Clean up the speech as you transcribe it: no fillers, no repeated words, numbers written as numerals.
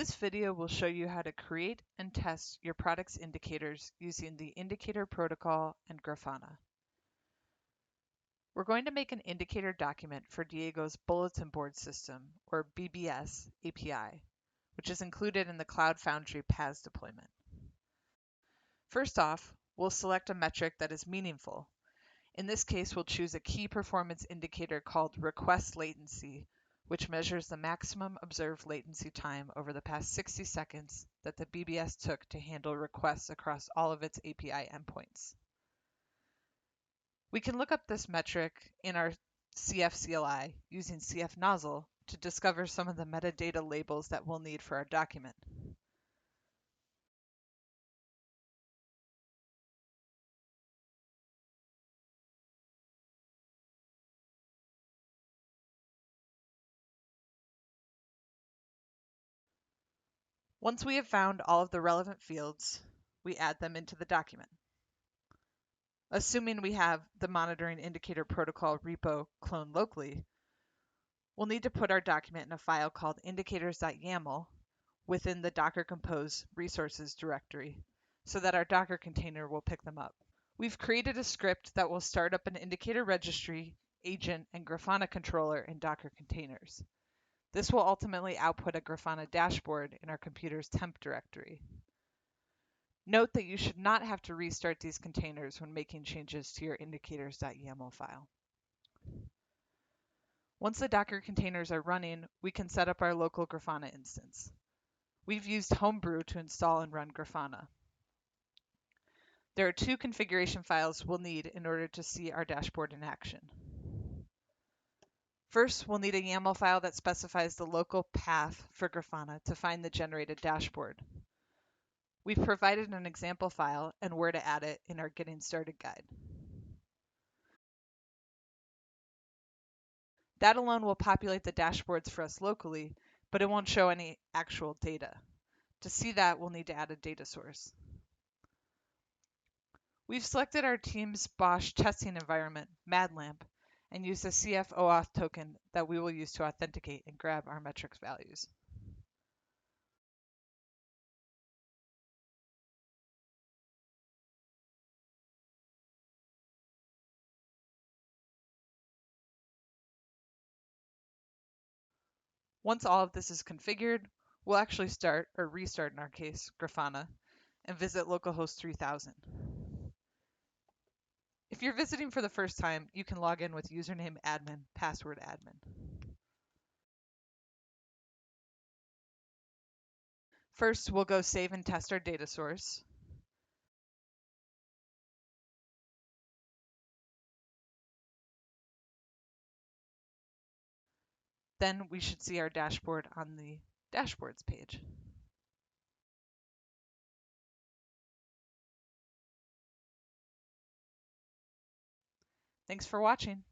This video will show you how to create and test your product's indicators using the Indicator Protocol and Grafana. We're going to make an indicator document for Diego's Bulletin Board System, or BBS, API, which is included in the Cloud Foundry PaaS deployment. First off, we'll select a metric that is meaningful. In this case, we'll choose a key performance indicator called request latency, which measures the maximum observed latency time over the past 60 seconds that the BBS took to handle requests across all of its API endpoints. We can look up this metric in our CF CLI using CF nozzle to discover some of the metadata labels that we'll need for our document. Once we have found all of the relevant fields, we add them into the document. Assuming we have the monitoring indicator protocol repo cloned locally, we'll need to put our document in a file called indicators.yaml within the Docker Compose resources directory so that our Docker container will pick them up. We've created a script that will start up an indicator registry, agent, and Grafana controller in Docker containers. This will ultimately output a Grafana dashboard in our computer's temp directory. Note that you should not have to restart these containers when making changes to your indicators.yaml file. Once the Docker containers are running, we can set up our local Grafana instance. We've used Homebrew to install and run Grafana. There are two configuration files we'll need in order to see our dashboard in action. First, we'll need a YAML file that specifies the local path for Grafana to find the generated dashboard. We've provided an example file and where to add it in our Getting Started guide. That alone will populate the dashboards for us locally, but it won't show any actual data. To see that, we'll need to add a data source. We've selected our team's Bosch testing environment, MadLamp, and used a CF OAuth token that we will use to authenticate and grab our metrics values. Once all of this is configured, we'll actually start, or restart in our case, Grafana, and visit localhost 3000. If you're visiting for the first time, you can log in with username admin, password admin. First, we'll go save and test our data source. Then we should see our dashboard on the dashboards page. Thanks for watching.